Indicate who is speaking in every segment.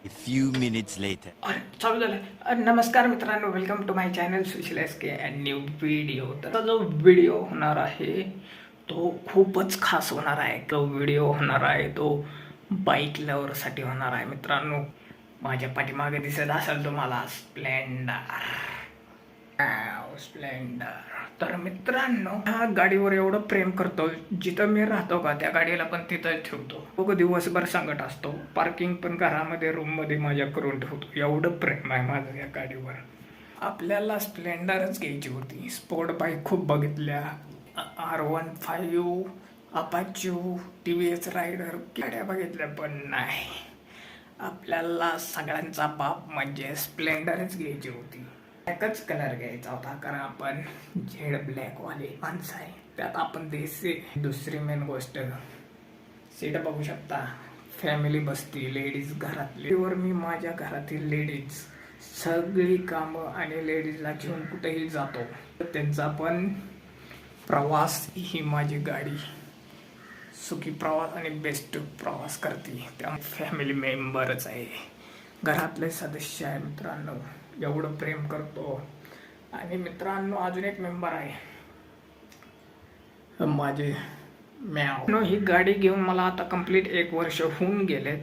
Speaker 1: A few minutes later.
Speaker 2: अरे चालू झालं. नमस्कार मित्रांनो, welcome to my channel Sushil SK. And new video. तर जो व्हिडिओ होणार आहे तो खूपच खास होणार आहे. तो व्हिडिओ होणार आहे तो बाईक लवरसाठी होणार आहे मित्रांनो. माझ्या पाठीमागे दिसत असेल तुम्हाला स्प्लेंडर. तर मित्रांनो, ह्या गाडीवर एवढं प्रेम करतो, जिथं मी राहतो का त्या गाडीला पण तिथं ठेवतो. तो दिवसभर सांगत असतो, पार्किंग पण घरामध्ये रूम मध्ये माझ्या करून ठेवतो. एवढं प्रेम आहे माझं या गाडीवर. आपल्याला स्प्लेंडरच घ्यायची होती. स्पोर्ट बाईक खूप बघितल्या, R15, अपाचे, TVS रायडर गाड्या बघितल्या, पण नाही, आपल्याला सगळ्यांचा बाप म्हणजे स्प्लेंडरच घ्यायची होती. एकच कलर घ्यायचा होता, कारण आपण झेड ब्लॅक वाले माणसं आहे. त्यात आपण देशी. दुसरी मेन गोष्ट, सीट बघू शकता, फॅमिली बसती, लेडीज घरातली. वर मी माझ्या घरातील लेडीज सगळी कामं आणि लेडीजला घेऊन कुठेही जातो. त्यांचा पण प्रवास ही माझी गाडी सुखी प्रवास आणि बेस्ट प्रवास करते. त्यामुळे फॅमिली मेंबरच आहे, घरातले सदस्य आहे मित्रांनो. एवढं प्रेम करतो. आणि मित्रांनो, अजून एक मेंबर आहे माझे मॅव. ही गाडी घेऊन मला आता कंप्लीट 1 वर्ष होऊन गेलेत.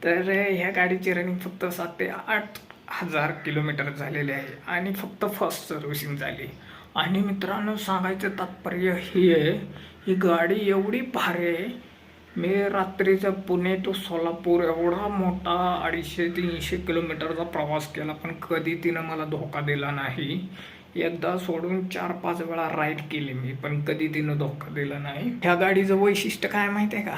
Speaker 2: तर ह्या गाडीची रनिंग फक्त 7 ते 8 हजार किलोमीटर झालेले आहे आणि फक्त फर्स्ट सर्व्हिसिंग झाली. आणि मित्रांनो, सांगायचं तात्पर्य हे आहे, ही गाडी एवढी भारी आहे. मी रात्रीचा पुणे टू सोलापूर एवढा मोठा 250-300 किलोमीटरचा प्रवास केला, पण कधी तिनं मला धोका दिला नाही. एकदा सोडून 4-5 वेळा राईड केली मी, पण कधी तिनं धोका दिला नाही. ह्या गाडीचं वैशिष्ट्य काय माहिती आहे का?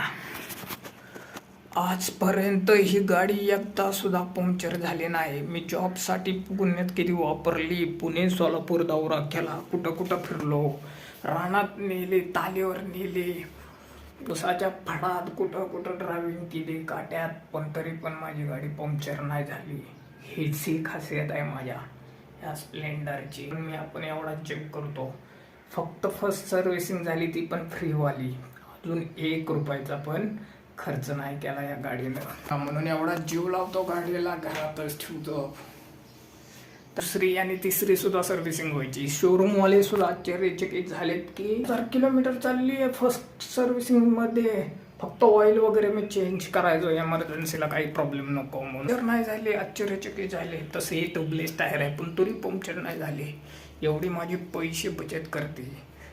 Speaker 2: आजपर्यंत ही गाडी एकदा सुद्धा पंक्चर झाली नाही. मी जॉबसाठी पुण्यात किती वापरली, पुणे सोलापूर दौरा केला, कुठं कुठं फिरलो, रानात नेली, तालीवर नेली, उसाच्या फडात कुठं कुठं ड्रायव्हिंग केली, काट्यात, पण तरी पण माझी गाडी पंक्चर नाही झाली. हीच ही खासियत आहे माझ्या या स्प्लेंडरची. आपण एवढा चेक करतो. फक्त फर्स्ट सर्व्हिसिंग झाली, ती पण फ्रीवाली. अजून 1 रुपयाचा पण खर्च नाही केला या गाडीनं. म्हणून एवढा जीव लावतो गाडीला, घरातच ठेवतो. दुसरी आणि तिसरी सुद्धा सर्व्हिसिंग व्हायची. शोरूम वाले सुद्धा आश्चर्यचकित झालेत की 1000 किलोमीटर चालली आहे फर्स्ट सर्व्हिसिंग मध्ये. फक्त ऑइल वगैरे मी चेंज करायचो एमर्जन्सीला, काही प्रॉब्लेम नको म्हणून. जर नाही झाले, आश्चर्यचकित झाले. तसेही ट्यूबलेस टायर आहे, पण तरी पंक्चर नाही झाले. एवढी माझी पैसे बचत करते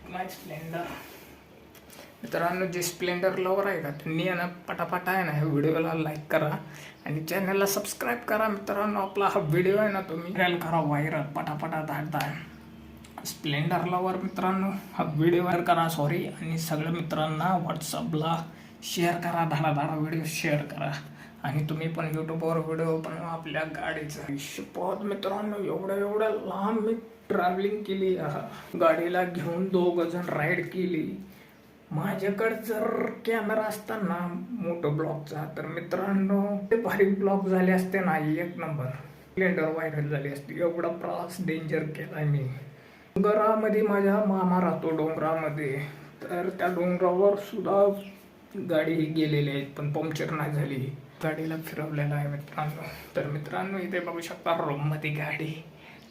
Speaker 2: माझी स्प्लेंडर. मित्रांनो, जे स्प्लेंडर लवर आहे का, त्यांनी आहे ना पटापट आहे ना ह्या व्हिडिओला लाईक करा आणि चॅनलला सबस्क्राईब करा. मित्रांनो, आपला हा व्हिडिओ आहे ना तुम्ही व्हायरल करा, व्हायरल पटापटा धाडता. स्प्लेंडर लवर मित्रांनो, हा व्हिडिओ व्हायरल करा. सॉरी. आणि सगळ्या मित्रांना व्हॉट्सअपला शेअर करा, धाडा व्हिडिओ शेअर करा. आणि तुम्ही पण यूट्यूबवर व्हिडिओ बनवा आपल्या गाडीचं. शिपत मित्रांनो, एवढ्या लांब मी ट्रॅव्हलिंग केली, गाडीला घेऊन 2 जण राईड केली. माझ्याकडे जर कॅमेरा असताना मोठं ब्लॉगचा, तर मित्रांनो ते भारी ब्लॉग झाले असते ना, 1 नंबर. स्प्लेंडर व्हायरल झाली असते. एवढा प्रवास डेंजर केलाय मी. डोंगरामध्ये माझा मामा राहतो, डोंगरामध्ये. तर त्या डोंगरावर सुद्धा गाडी गेलेली आहे, पण पंक्चर नाही झाली. गाडीला फिरवलेलं आहे मित्रांनो. तर मित्रांनो, इथे बघू शकता रूममध्ये गाडी,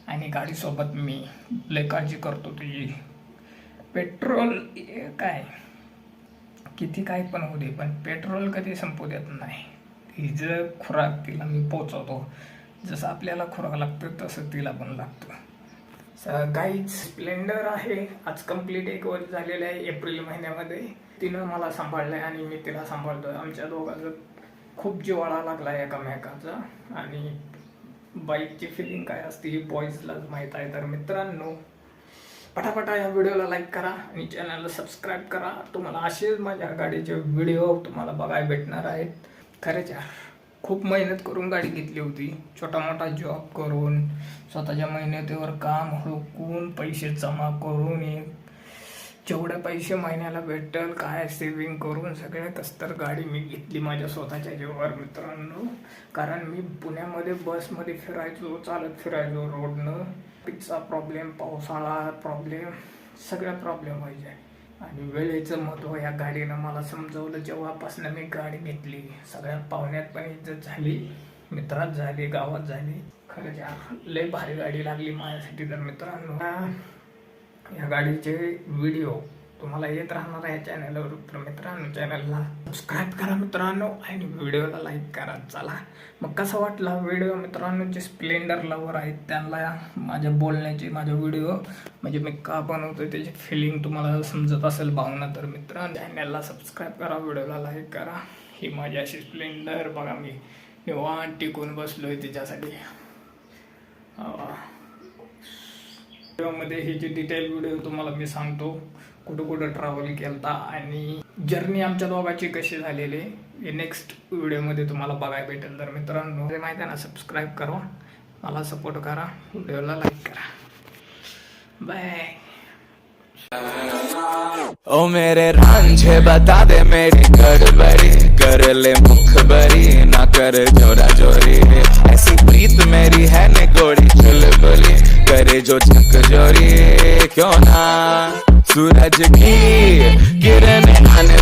Speaker 2: आणि गाडीसोबत मी लय काळजी करतो तुझी. पेट्रोल काय किती काय पण होऊ दे, पण पेट्रोल कधी संपू देत नाही. तिचं खुराक तिला मी पोचवतो. जसं आपल्याला खुराक लागतं तसं तिला पण लागतं. गाईच स्प्लेंडर आहे. आज कंप्लीट 1 वर्ष झालेलं आहे. एप्रिल महिन्यामध्ये तिनं मला सांभाळलंय आणि मी तिला सांभाळतोय. आमच्या दोघांचं खूप जिव्हाळा लागला एकामेकाचा. आणि बाईकची फिलिंग काय असते ही बॉईजलाच माहीत आहे. तर मित्रांनो, पटापटा या व्हिडिओला लाईक करा आणि चॅनलला सबस्क्राईब करा. तुम्हाला असेच माझ्या गाडीचे व्हिडिओ तुम्हाला बघायला भेटणार आहेत. खरंच यार, खूप मेहनत करून गाडी घेतली होती. छोटा मोठा जॉब करून, स्वतःच्या मेहनतीवर काम हुडकून, पैसे जमा करून, जेवढे पैसे महिन्याला भेटेल काय सेविंग करून सगळ्या कस्तर गाडी मी घेतली माझ्या स्वतःच्या जीवावर मित्रांनो. कारण मी पुण्यामध्ये बसमध्ये फिरायचो, चालत फिरायचो रोडनं. पिकचा प्रॉब्लेम, पावसाळा प्रॉब्लेम, सगळ्या प्रॉब्लेम व्हायचे. आणि वेळेचं महत्त्व या गाडीनं मला समजवलं जेव्हापासून मी गाडी घेतली. सगळ्या पाहुण्यात पण इज्जत झाली मित्रात झाली, गावात झाली. खरंच यार लय भारी गाडी लागली माझ्यासाठी. तर मित्रांनो या गाडीचे व्हिडिओ तुम्हाला येत राहणार आहे चॅनलवर. तर मित्रांनो चॅनलला सबस्क्राईब करा मित्रांनो आणि व्हिडिओला लाईक करा. चला मग कसा वाटला व्हिडिओ मित्रांनो. जे स्प्लेंडर लवर आहेत त्यांना माझ्या बोलण्याची, माझा व्हिडिओ म्हणजे मी का बनवतोय त्याची फिलिंग तुम्हाला समजत असेल, भावना. तर मित्रांनो चॅनलला सबस्क्राईब करा, व्हिडिओला लाईक करा. ही माझी अशी स्प्लेंडर बघा, मी निवांत टिकून बसलोय तिच्यासाठी. व्हिडिओमध्ये ही जी डिटेल व्हिडिओ तुम्हाला मी सांगतो, कुठं कुठं ट्रॅव्हल केलता आणि जर्नी आमच्या दोघांची कशी झालेली हे नेक्स्ट व्हिडिओमध्ये तुम्हाला बघायला भेटेल. तर मित्रांनो माहिती आहे ना, सबस्क्राईब करा, मला सपोर्ट करा, व्हिडिओला लाईक करा. बाय.
Speaker 1: ओ मेरे रांझे बता दे मेरी गड़बड़ी, कर ले मुखबरी ना कर जोरा जोरी, ऐसी प्रीत मेरी है ने गोड़ी चुलबुली, करे जो झक जोरी क्यों ना सूरज की किरण आने